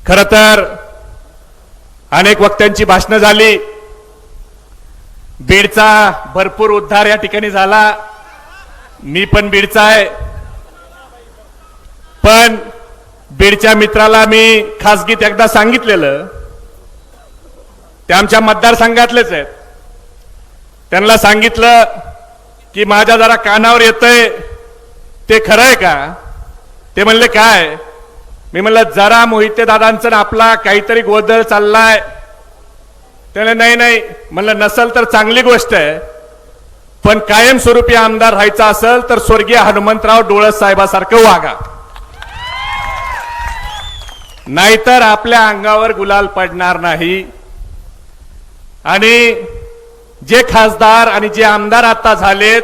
खरं तर अनेक वक्त्यांची भाषणं झाली, बीडचा भरपूर उद्धार या ठिकाणी झाला। मी पण बीडचा आहे, पण बीडच्या मित्राला मी खासगीत एकदा सांगितलेलं, ते आमच्या मतदारसंघातलेच आहेत, त्यांना सांगितलं की माझ्या जरा कानावर येतंय, ते खरं आहे का? ते म्हणले काय? मी म्हणलं जरा मोहिते दादांचं आपला काहीतरी गोंधळ चाललाय। त्याने नाही नाही म्हणलं, नसल तर चांगली गोष्ट आहे, पण कायमस्वरूपी आमदार राहायचं असेल तर स्वर्गीय हनुमंतराव डोळस साहेबासारखं वागा, नाहीतर आपल्या अंगावर गुलाल पडणार नाही। आणि जे खासदार आणि जे आमदार आता झालेत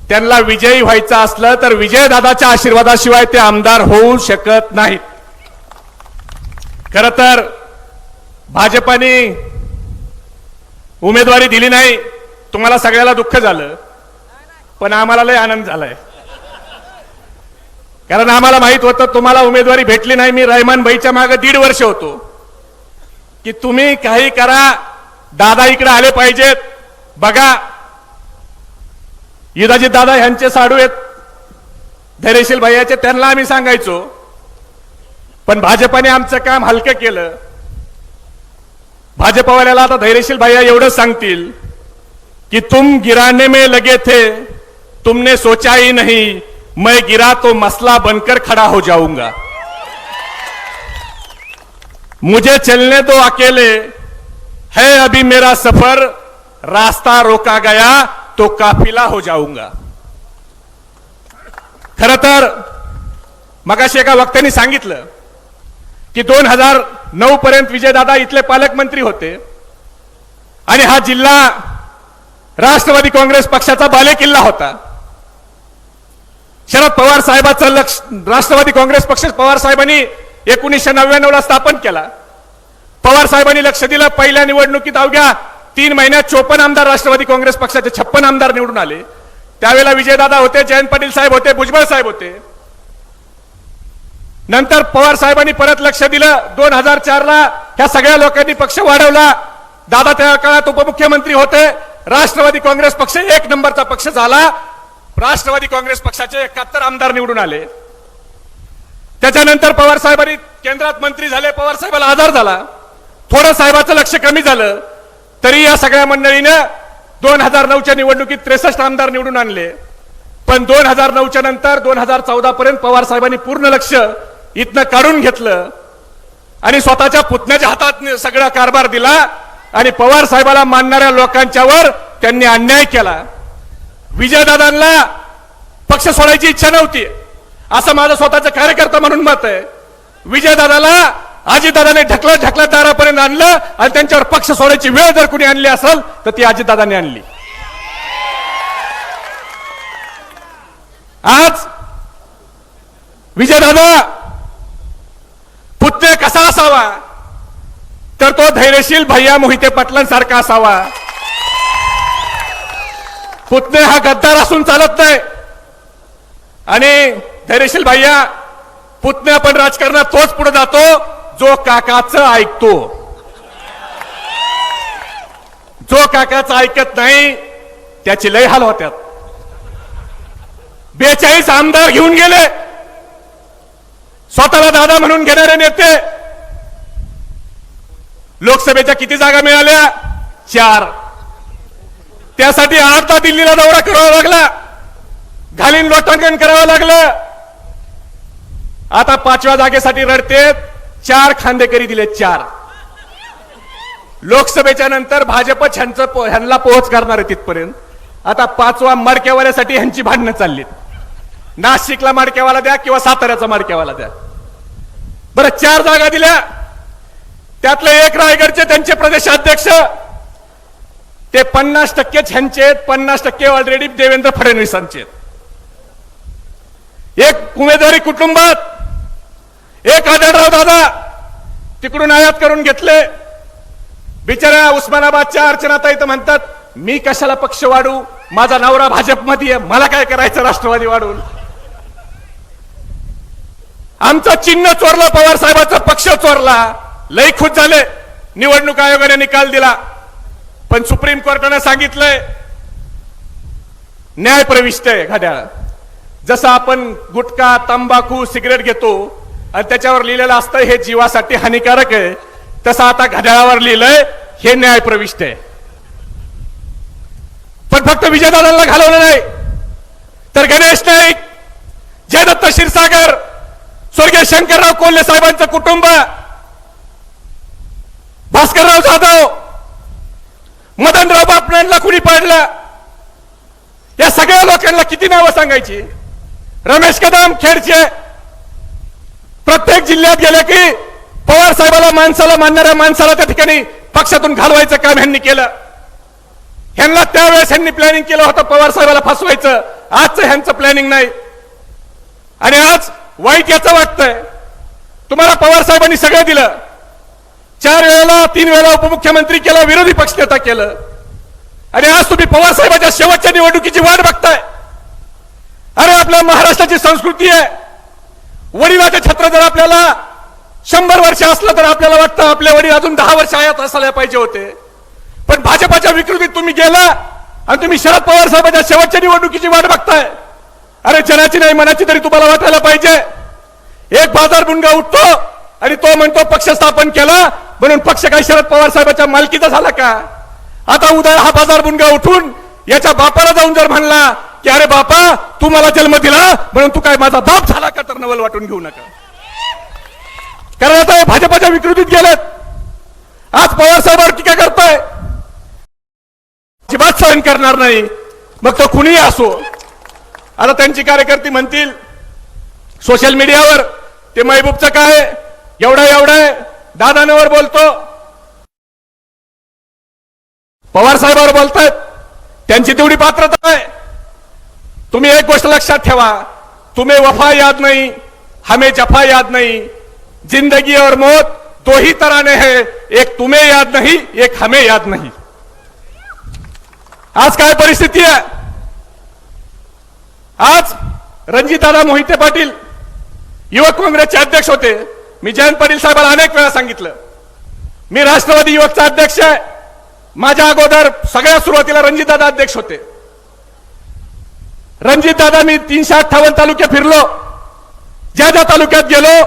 त्यांना विजयी व्हायचं असलं तर विजयदादाच्या आशीर्वादाशिवाय ते आमदार होऊ शकत नाहीत। खरं तर भाजपाने उमेदवारी दिली नाही, तुम्हाला सगळ्याला दुःख झालं, पण आम्हाला लय आनंद झालाय, कारण आम्हाला माहित होतं तुम्हाला उमेदवारी भेटली नाही। मी रहमान भाईच्या मागे 1.5 वर्ष होतो की तुम्ही काही करा, दादा इकडे आले पाहिजेत। बघा, युधाजी दादा यांचे साडू आहेत धैर्यशील भैयाचे, त्यांना आम्ही सांगायचो, पण भाजपाने आमचं काम हलकं केलं। भाजपावाल्याला आता धैर्यशील भैया एवढंच सांगतील कि तुम गिराने में लगे थे, तुमने सोचा ही नहीं, मैं गिरा तो मसला बनकर खड़ा हो जाऊंगा। मुझे चलने दो अकेले, है अभी मेरा सफर, रास्ता रोका गया तो काफिला हो जाऊंगा। खरं तर मगाशी एका वक्त्यांनी सांगितलं की 2009 पर्यंत विजयदादा इथले पालकमंत्री होते आणि हा जिल्हा राष्ट्रवादी काँग्रेस पक्षाचा बालेकिल्ला होता। शरद पवार साहेबांचं लक्ष, राष्ट्रवादी काँग्रेस पक्ष पवार साहेबांनी 1999 ला स्थापन केला। पवार साहेबांनी लक्ष दिलं, पहिल्या निवडणुकीत अवघ्या 3 महिन्यात 54 आमदार राष्ट्रवादी काँग्रेस पक्षाचे 56 आमदार निवडून आले। त्यावेळेला विजयदादा होते, जयंत पाटील साहेब होते, भुजबळ साहेब होते। नंतर पवार साहेबांनी परत लक्ष दिलं, 2004 ला ह्या सगळ्या लोकांनी पक्ष वाढवला। दादा त्या काळात उपमुख्यमंत्री होते, राष्ट्रवादी काँग्रेस पक्ष 1 नंबरचा पक्ष झाला। राष्ट्रवादी काँग्रेस पक्षाचे 71 आमदार निवडून आले। त्याच्यानंतर पवार साहेबांनी केंद्रात मंत्री झाले, पवार साहेबाला आजार झाला, थोडं साहेबाचं लक्ष कमी झालं, तरी या सगळ्या मंडळीनं 2009च्या निवडणुकीत 63 आमदार निवडून आणले। पण 2009च्या नंतर 2014 पर्यंत पवार साहेबांनी पूर्ण लक्ष इथनं काढून घेतलं आणि स्वतःच्या पुतण्याच्या हातात सगळा कारभार दिला आणि पवार साहेबाला मानणाऱ्या लोकांच्यावर त्यांनी अन्याय केला। विजयदादांना पक्ष सोडायची इच्छा नव्हती, असं माझं स्वतःचं कार्यकर्ता म्हणून मत आहे। विजयदादाला अजितदादाने ढकलत दारापर्यंत आणलं आणि त्यांच्यावर पक्ष सोडायची वेळ जर कुणी आणली असेल तर ती अजितदादाने आणली। आज विजयदादा पुतण्या कसा असावा, तर तो धैर्यशील भैया मोहिते पाटलांसारखा असावा। पुतणे हा गद्दार असून चालत नाही आणि धैर्यशील भैया पुतण्या पण राजकारणात तोच पुढे जातो जो काकाचं ऐकतो। जो काकाचं ऐकत नाही त्याची लय हाल होत्यात। 42 आमदार घेऊन गेले, स्वतःला दादा म्हणून घेणारे नेते। लोकसभेच्या किती जागा मिळाल्या? 4। त्यासाठी 8 ता दिल्लीला दौरा करावा लागला, घालीन लोटांकन करावं लागलं। आता 5व्या जागेसाठी रडतेत, 4 खांदेकरी दिले, 4। लोकसभेच्या नंतर भाजप ह्यांना पोहोच करणार आहे तिथपर्यंत। आता 5वा मडक्यावाल्यासाठी ह्यांची भांडणं चालली। नाशिकला मडक्यावाला द्या किंवा साताऱ्याचा मडक्यावाला द्या, बरं 4 जागा दिल्या, त्यातले 1 रायगडचे त्यांचे प्रदेशाध्यक्ष, ते 50% ह्यांचे आहेत, 50% ऑलरेडी देवेंद्र फडणवीसांचे आहेत। एक उमेदवारी कुटुंबात 1 आढळराव दादा तिकडून आयात करून घेतले। बिचाऱ्या उस्मानाबादच्या अर्चनाताई तर म्हणतात, मी कशाला पक्ष वाढू, माझा नवरा भाजपमध्ये आहे, मला काय करायचं राष्ट्रवादी वाढून। आमचं चिन्ह चोरलं पवार साहेबांचं, पक्ष चोरला। पॉवरला लय खुश झाले, निवडणूक आयोगाने निकाल दिला. पण सुप्रीम कोर्टाने सांगितलंय न्याय प्रविष्ट आहे घड्याळ. जसं आपण गुटखा, तंबाखू, सिगरेट घेतो आणि त्याच्यावर लिहिलेलं असतं हे जीवासाठी हानिकारक आहे, तसं आता घड्याळावर लिहिलंय हे न्याय प्रविष्ट आहे. पण फक्त विजयदादांना घालवलं नाही तर गणेश नाईक, जयदत्त क्षीरसागर, स्वर्गीय शंकरराव कोल्हे साहेबांचं कुटुंब, भास्करराव जाधव, मदनराव बापणांना कुणी पाडलं, या सगळ्या लोकांना किती नावं सांगायची. रमेश कदम खेडचे प्रत्येक जिल्ह्यात गेले की पवार साहेबाला माणसाला मानणाऱ्या माणसाला त्या ठिकाणी पक्षातून घालवायचं काम ह्यांनी केलं. ह्यांना त्यावेळेस ह्यांनी प्लॅनिंग केलं होतं पवार साहेबाला फसवायचं. आजचं ह्यांचं प्लॅनिंग नाही. आणि आज वाईट याचं वाटतंय तुम्हाला पवार साहेबांनी सगळं दिलं, 4 वेळेला 3 वेळेला उपमुख्यमंत्री केलं, विरोधी पक्षनेता केलं, आणि आज तुम्ही पवार साहेबांच्या शेवटच्या निवडणुकीची वाट बघताय. अरे आपल्या महाराष्ट्राची संस्कृती आहे, वडिलाचे छत्र जर आपल्याला 100 वर्ष असलं तर आपल्याला वाटतं आपले वडील अजून 10 वर्ष आयात असायला पाहिजे होते. पण भाजपाच्या विकृतीत तुम्ही गेला आणि तुम्ही शरद पवार साहेबांच्या शेवटच्या निवडणुकीची वाट बघताय. अरे जनाची नाही मनाची तरी तुम्हाला वाटायला पाहिजे. एक बाजार बुणगा उठतो आणि तो म्हणतो पक्ष स्थापन केला म्हणून पक्ष काही शरद पवार साहेबांच्या मालकीचा झाला का. आता उद्या हा बाजार बुणगा उठून याच्या बापाला जाऊन जर म्हणला की अरे बापा तू मला जन्म दिला म्हणून तू काय माझा बाप झाला का, तर नवल वाटून घेऊ नका. कारण आता हे भाजपाच्या विकृतीत गेलेत. आज पवार साहेबांवर टीका करताय, अजिबात सहन करणार नाही, मग तो कुणीही असो. आता त्यांची कार्यकर्ते म्हणतील सोशल मीडियावर ते महबूबचं काय एवढं दादांवर बोलतो, पवार साहेबांवर बोलतायत, त्यांची तेवढी पात्रता आहे. तुम्ही एक गोष्ट लक्षात ठेवा, तुम्हें वफा याद नहीं, हमें जफा याद नहीं, जिंदगी और मौत 2 ही तराने हैं, एक तुम्हें याद नहीं, एक हमें याद नहीं. आज काय परिस्थिती आहे. आज रणजितदादा मोहिते पाटील युवक काँग्रेसचे अध्यक्ष होते. मी जयंत पाटील साहेबांना अनेक वेळा सांगितलं मी राष्ट्रवादी युवकचा अध्यक्ष आहे. माझ्या अगोदर सगळ्या सुरुवातीला रणजितदादा अध्यक्ष होते. रणजितदादा मी 358 तालुक्यात फिरलो, ज्या ज्या तालुक्यात गेलो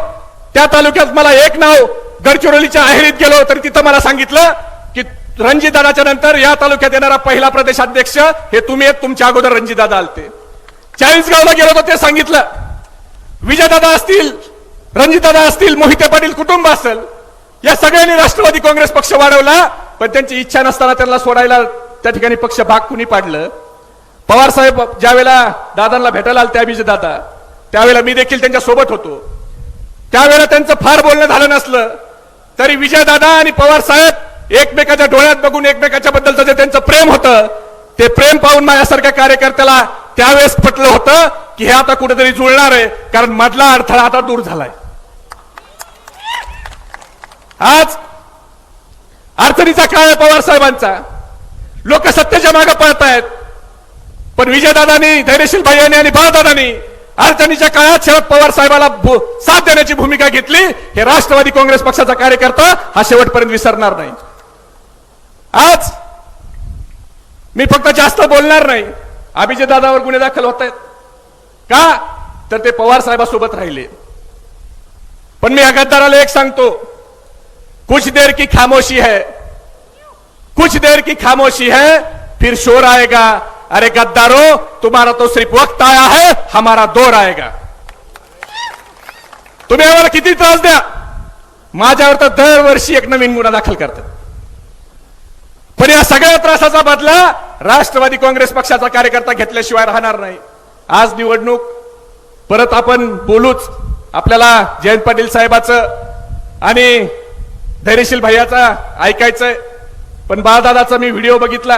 त्या तालुक्यात मला एक नाव, गडचिरोलीच्या आहेरीत गेलो तर तिथं मला सांगितलं की रणजितदादाच्या नंतर या तालुक्यात येणारा पहिला प्रदेशाध्यक्ष हे तुम्ही आहेत, तुमच्या अगोदर रणजितदादा आलते. 40 गावला गेलो तर ते सांगितलं. विजयदादा असतील, रणजितदादा असतील, मोहिते पाटील कुटुंब असेल, या सगळ्यांनी राष्ट्रवादी काँग्रेस पक्ष वाढवला. पण त्यांची इच्छा नसताना त्यांना सोडायला त्या ठिकाणी पक्ष भाग कुणी पाडलं. पवार साहेब ज्या वेळेला दादांना भेटायला आले त्या विजयदादा, त्यावेळेला मी देखील त्यांच्या सोबत होतो. त्यावेळेला त्यांचं फार बोलणं झालं नसलं तरी विजयदादा आणि पवार साहेब एकमेकाच्या डोळ्यात बघून एकमेकाच्या बद्दलचं जे त्यांचं प्रेम होतं ते प्रेम पाहून माझ्यासारख्या कार्यकर्त्याला त्यावेळेस पटलं होतं की हे आता कुठेतरी जुळणार आहे, कारण मधला अडथळा आता दूर झालाय. आज अडचणीचा काळ आहे पवार साहेबांचा, लोक सत्तेच्या मागे पळतायत. पण विजयदादांनी, धैर्यशील भाईयांनी आणि बाळदादांनी अडचणीच्या काळात शरद पवार साहेबाला साथ देण्याची भूमिका घेतली. हे राष्ट्रवादी काँग्रेस पक्षाचा कार्यकर्ता हा शेवटपर्यंत विसरणार नाही. आज मी फक्त जास्त बोलणार नाही. अभिजित दादावर गुन्हे दाखल होत आहेत का, तर ते पवार साहेबांसोबत राहिले. पण मी या गद्दाराला एक सांगतो, कुछ देर की खामोशी है, कुछ देर की खामोशी है, फिर शोर आएगा. अरे गद्दारो, तुम्हारा तो सिर्फ वक्त आया है, हमारा दौर आएगा. तुम्ही आम्हाला किती त्रास द्या, माझ्यावर तर दरवर्षी एक नवीन गुन्हा दाखल करतात. पण या सगळ्या त्रासाचा बदला राष्ट्रवादी काँग्रेस पक्षाचा कार्यकर्ता घेतल्याशिवाय राहणार नाही. आज निवडणूक, परत आपण बोलूच. आपल्याला जयंत पाटील साहेबाचं आणि धैर्यशील भैयाचा ऐकायचंय. पण बाळदादाचा मी व्हिडिओ बघितला,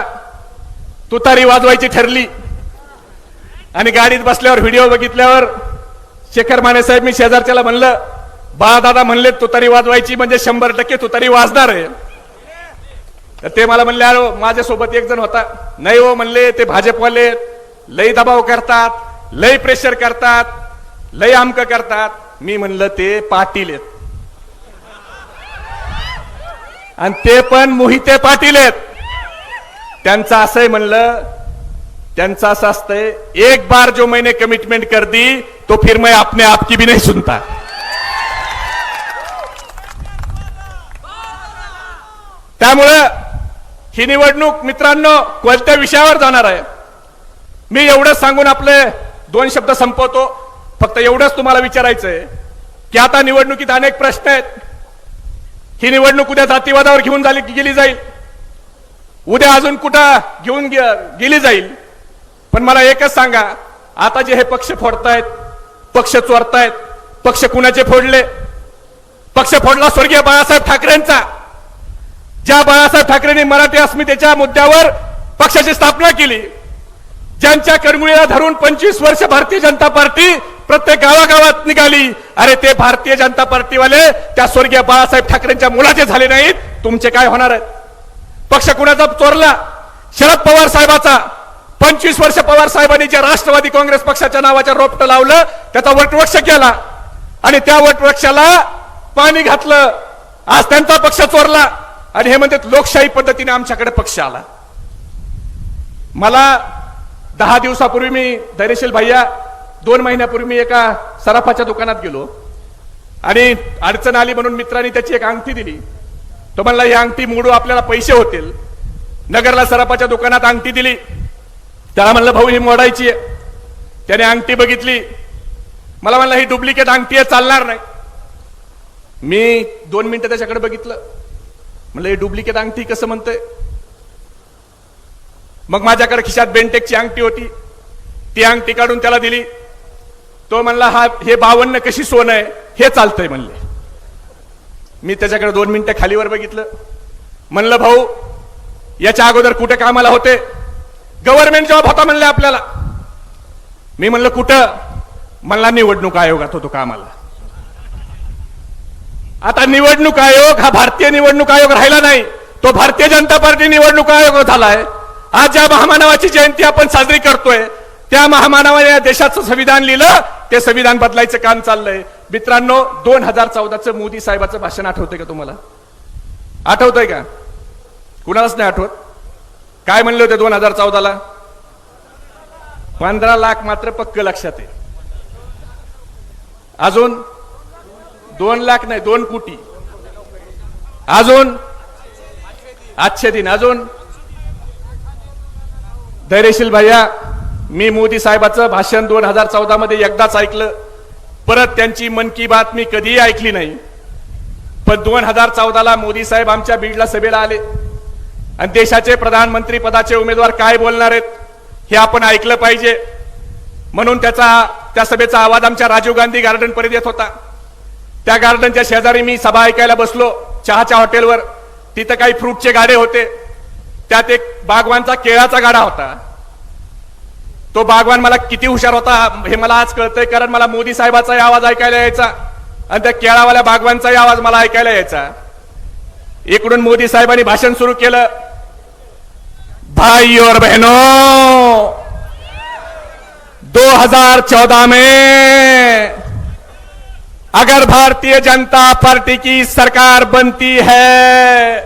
तुतारी वाजवायची ठरली आणि गाडीत बसल्यावर व्हिडिओ बघितल्यावर शेखर माने साहेब, मी शेजारच्याला म्हणलं, बाळदादा म्हणले तुतारी वाजवायची म्हणजे 100% तुतारी वाजणार आहे. तर ते मला म्हणले, अरे माझ्यासोबत एक जण होता, नाही हो म्हणले, ते भाजपवाले लई दबाव करतात, लई प्रेशर करतात, लई आमक करतात. मी म्हणलं ते पाटील आहेत. आणि ते पण मोहिते पाटील आहेत. त्यांचं असंही म्हणलं, त्यांचं असं असतंय, एक बार जो मैंने कमिटमेंट कर दी तो फिर मैं अपने आप की भी नहीं सुनता. त्यामुळं ही निवडणूक मित्रांनो कोणत्या विषयावर जाणार आहे, मी एवढंच सांगून आपले 2 शब्द संपवतो. फक्त एवढंच तुम्हाला विचारायचंय की आता निवडणुकीत अनेक प्रश्न आहेत. ही निवडणूक उद्या जातीवादावर घेऊन गेली जाईल, उद्या अजून कुठं घेऊन गेली जाईल. पण मला एकच सांगा, आता जे हे पक्ष फोडतायत, पक्ष चोरतायत, पक्ष कुणाचे फोडले? पक्ष फोडला स्वर्गीय बाळासाहेब ठाकरेंचा. ज्या बाळासाहेब ठाकरेंनी मराठी अस्मितेच्या मुद्द्यावर पक्षाची स्थापना केली, ज्यांच्या करमुळीला धरून 25 वर्ष भारतीय जनता पार्टी प्रत्येक गावागावात निघाली, अरे ते भारतीय जनता पार्टीवाले त्या स्वर्गीय बाळासाहेब ठाकरेंच्या मुलाचे झाले नाहीत, तुमचे काय होणार आहेत? पक्ष कुणाचा चोरला? शरद पवार साहेबाचा. 25 वर्ष पवार साहेबांनी जे राष्ट्रवादी काँग्रेस पक्षाच्या नावाच्या रोपटं लावलं, त्याचा वटवृक्ष केला आणि त्या वटवृक्षाला पाणी घातलं. आज त्यांचा पक्ष चोरला आणि हे म्हणतात लोकशाही पद्धतीने आमच्याकडे पक्ष आला. मला 10 दिवसापूर्वी मी धैर्यशील भैया 2 महिन्यापूर्वी मी एका सराफाच्या दुकानात गेलो आणि अडचण आली म्हणून मित्रांनी त्याची एक अंगठी दिली. तो म्हणला ही अंगठी मोडू आपल्याला पैसे होतील. नगरला सराफाच्या दुकानात अंगठी दिली. त्याला म्हणलं भाऊ ही मोडायची आहे. त्याने अंगठी बघितली, मला म्हणला ही डुप्लिकेट अंगठी आहे, चालणार नाही. मी 2 मिनिटं त्याच्याकडे बघितलं, म्हणलं हे डुप्लिकेट अंगठी कसं म्हणतंय. मग माझ्याकडे खिशात बेंटेकची अंगठी होती, ती अंगठी काढून त्याला दिली. तो म्हणला हे 52 कशी सोनं आहे, हे चालतंय म्हणले. मी त्याच्याकडे 2 मिनिटं खालीवर बघितलं, म्हणलं भाऊ याच्या अगोदर कुठे कामाला होते? गव्हर्नमेंट जॉब होता म्हणले आपल्याला. मी म्हणलं कुठं? म्हणला निवडणूक आयोगात होतो कामाला. आता निवडणूक आयोग हा भारतीय निवडणूक आयोग राहिला नाही, तो भारतीय जनता पार्टी निवडणूक आयोग झालाय. आज ज्या महामानवाची जयंती आपण साजरी करतोय, त्या महामानवाने या देशाचं संविधान लिहिलं, ते संविधान बदलायचं काम चाललंय. मित्रांनो 2014चं मोदी साहेबाचं भाषण आठवतंय का तुम्हाला? आठवतंय का? कुणालाच नाही आठवत. काय म्हणले होते 2014ला? 15 लाख मात्र पक्क लक्षात आहे. अजून 2 लाख नाही, 2 कोटी. अजून आजचे दिन. अजून धैर्यशील भैया, मी मोदी साहेबाचं भाषण 2014 मध्ये एकदाच ऐकलं, परत त्यांची मन की बात मी कधीही ऐकली नाही. पण 2014ला मोदी साहेब आमच्या बीडला सभेला आले आणि देशाचे प्रधानमंत्री पदाचे उमेदवार काय बोलणार आहेत हे आपण ऐकलं पाहिजे. म्हणून त्या सभेचा आवाज आमच्या राजीव गांधी गार्डन पर्यंत येत होता. त्या गार्डनच्या शेजारी मी सभा ऐकायला बसलो चहाच्या हॉटेलवर. तिथं काही फ्रूटचे गाडे होते, त्यात एक बागवानचा केळाचा गाडा होता. तो बागवान मला किती हुशार होता हे मला आज कळतंय, कारण मला मोदी साहेबाचाही आवाज ऐकायला यायचा आणि त्या केळावाल्या बागवानचाही आवाज मला ऐकायला यायचा. इकडून मोदी साहेबांनी भाषण सुरू केलं. भाई और बहनों, 2014 में अगर भारतीय जनता पार्टी की सरकार बनती है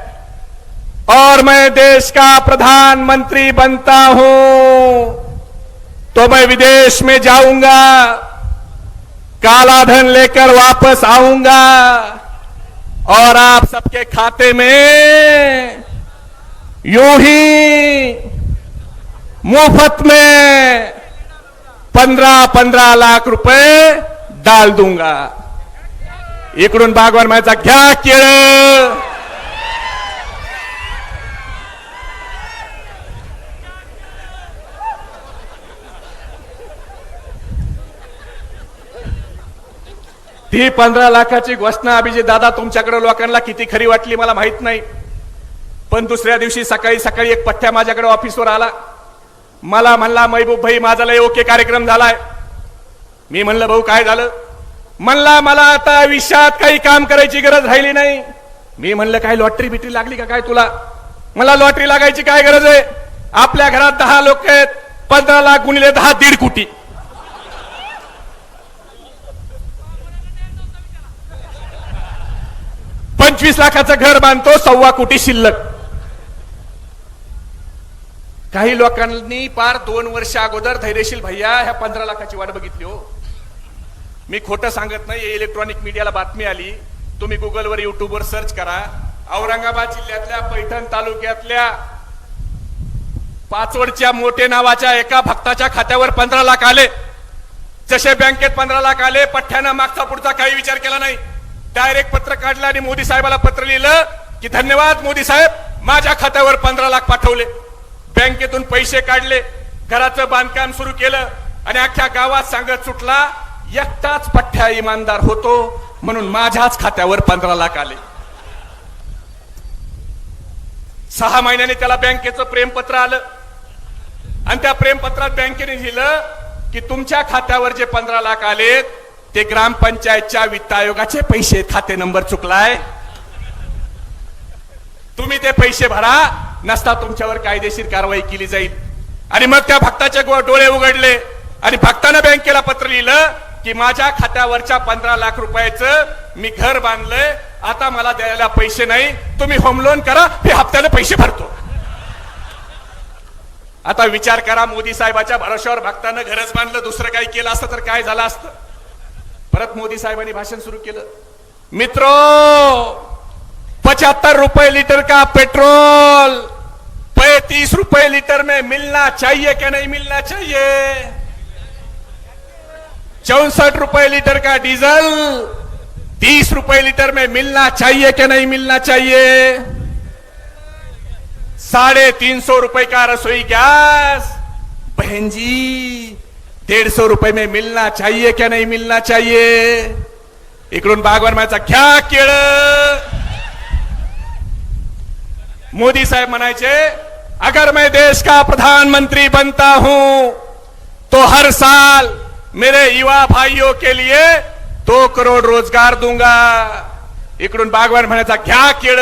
और मैं देश का प्रधानमंत्री बनता हूं, तो मैं विदेश में जाऊंगा, काला धन लेकर वापस आऊंगा और आप सबके खाते में यूं ही मुफ्त में 15-15 लाख रुपए डाल दूंगा. इकडून बागवान माझा घ्या केळ. ती 15 लाखाची घोषणा अभिजित दादा तुमच्याकडे लोकांना किती खरी वाटली मला माहित नाही. पण दुसऱ्या दिवशी सकाळी एक पठ्ठ्या माझ्याकडे ऑफिसवर आला. मला म्हणला महबूब भाई माझा लय ओके कार्यक्रम झालाय. मी म्हणलं भाऊ काय झालं? म्हणला मला आता आयुष्यात काही काम करायची गरज राहिली नाही. मी म्हणलं काय लॉटरी बिटरी लागली का काय तुला? मला लॉटरी लागायची काय गरज आहे? आपल्या घरात 10 लोक आहेत, 15 लाख गुणिले 10 1.5 कोटी. 25 लाखाचं घर बांधतो, 1.25 कोटी शिल्लक. काही लोकांनी पार 2 वर्ष अगोदर धैर्यशील भैया ह्या 15 लाखाची वाट बघितली हो. मी खोटं सांगत नाही, इलेक्ट्रॉनिक मीडियाला बातमी आली, तुम्ही गुगलवर युट्यूबवर सर्च करा. औरंगाबाद जिल्ह्यातल्या पैठण तालुक्यातल्या पाचवडच्या मोठे नावाच्या एका भक्ताच्या खात्यावर 15 लाख आले. जसे बँकेत 15 लाख आले, पठ्ठ्यानं मागचा पुढचा काही विचार केला नाही, डायरेक्ट पत्र काढलं आणि मोदी साहेबाला पत्र लिहिलं की धन्यवाद मोदी साहेब, माझ्या खात्यावर 15 लाख पाठवले. बँकेतून पैसे काढले, घराचं बांधकाम सुरू केलं आणि अख्ख्या गावात सांगत सुटला, एकटाच पठ्ठ्या इमानदार होतो म्हणून माझ्याच खात्यावर 15 लाख आले. 6 महिन्याने त्याला बँकेचं प्रेमपत्र आलं आणि त्या प्रेमपत्रात बँकेने लिहिलं की तुमच्या खात्यावर जे 15 लाख आलेत ते ग्रामपंचायतच्या वित्त आयोगाचे पैसे, खाते नंबर चुकलाय, तुम्ही ते पैसे भरा, नसता तुमच्यावर कायदेशीर कारवाई केली जाईल. आणि मग त्या भक्ताचे डोळे उघडले आणि भक्तानं बँकेला पत्र लिहिलं की माझ्या खात्यावरच्या 15 लाख रुपयाचं मी घर बांधलंय, आता मला द्यायला पैसे नाही, तुम्ही होम लोन करा, मी हप्त्याने पैसे भरतो. आता विचार करा, मोदी साहेबाच्या भरोश्यावर भक्तानं घरच बांधलं, दुसरं काही केलं असतं तर काय झालं असतं. परत मोदी साहेबांनी भाषण सुरू केलं, मित्रो 75 रुपए लीटर का पेट्रोल 35 रुपए लीटर में मिलना चाहिए क्या नहीं मिलना चाहिए, 64 रुपए लीटर का डीजल 30 रुपए लीटर में मिलना चाहिए क्या नहीं मिलना चाहिए, 350 रुपए का रसोई गैस बहन जी 150 रुपए में मिलना चाहिए क्या नहीं मिलना चाहिए. इकडून बागवान माझा घ्या केळ. मोदी साहेब म्हणायचे, अगर मैं देश का प्रधानमंत्री बनता हूं तो हर साल मेरे युवा भाइयों के लिए 2 करोड़ रोजगार दूंगा. इकडून बागवान म्हणायचा घ्या केळ.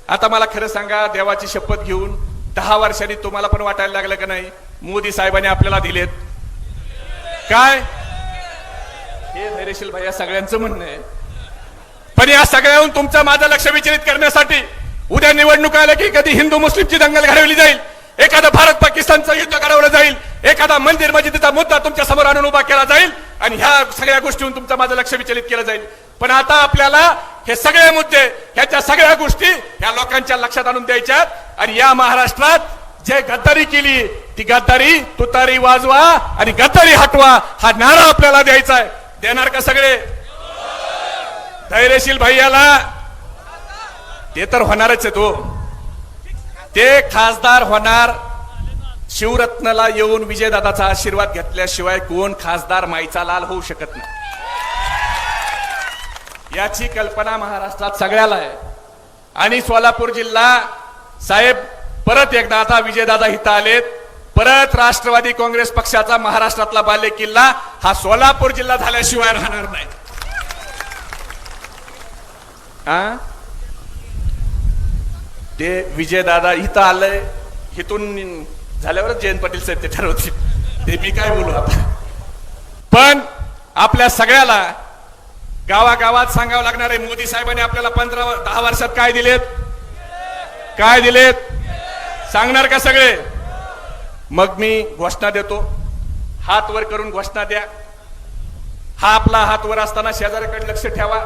आता मला खरं सांगा, देवाची शपथ घेऊन 10 वर्षांनी तुम्हाला पण वाटायला लागलं का नाही, मोदी साहेबांनी आपल्याला दिलेत काय. हे धैर्यशील भैया सगळ्यांचं म्हणणं आहे, पण या सगळ्याहून तुमचं माझं लक्ष विचलित करण्यासाठी उद्या निवडणूक आल्या की कधी हिंदू मुस्लिमची दंगल घडवली जाईल, एखादा भारत पाकिस्तानचं युद्ध घडवलं जाईल, एखादा मंदिर मस्जिदीचा मुद्दा तुमच्या समोर आणून उभा केला जाईल आणि ह्या सगळ्या गोष्टीहून तुमचं माझं लक्ष विचलित केलं जाईल. पण आता आपल्याला हे सगळे मुद्दे, ह्याच्या सगळ्या गोष्टी ह्या लोकांच्या लक्षात आणून द्यायच्यात. आणि या महाराष्ट्रात जे गद्दारी केली ती गद्दारी तुतारी वाजवा आणि गद्दारी हटवा हा नारा आपल्याला द्यायचा आहे. देणार का सगळे? धैर्यशील भैयाला ते तर होणारच आहे, ते खासदार होणार. शिवरत्नला येऊन विजयदादाचा आशीर्वाद घेतल्याशिवाय कोण खासदार माईचा लाल होऊ शकत नाही. याची कल्पना महाराष्ट्रात सगळ्याला आहे. आणि सोलापूर जिल्हा साहेब परत एकदा आता विजयदादा इथं आलेत, परत राष्ट्रवादी काँग्रेस पक्षाचा महाराष्ट्रातला बाले किल्ला हा सोलापूर जिल्हा झाल्याशिवाय राहणार नाही. ते विजयदादा इथं आलंय, इथून झाल्यावरच जयंत पाटील साहेब ते ठरवतील, ते मी काय बोलू आता. पण आपल्या सगळ्याला गावागावात सांगावं लागणार आहे, मोदी साहेबांनी आपल्याला 10 वर्षात काय दिलेत, काय दिलेत सांगणार का सगळे? मग मी घोषणा देतो, हात वर करून घोषणा द्या. हा आपला हात वर असताना शेजाऱ्याकडे लक्ष ठेवा,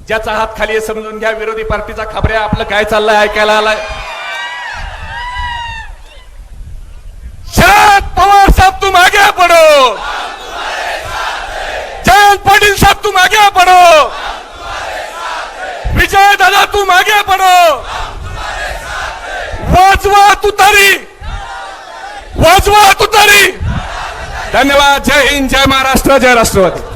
ज्याचा हात खाली आहे समजून घ्या, विरोधी पार्टीचा खबऱ्या आपलं काय चाललंय ऐकायला आलाय. शरद पवार साहब तुम आगे बढ़ो, जयंत पाटिल साहब तुम आगे बढ़ो, विजय दादा तुम आगे बढ़ो, वाजवा तुतारी, वाजवा तुतारी. धन्यवाद. जय हिंद, जय महाराष्ट्र, जय राष्ट्रवादी.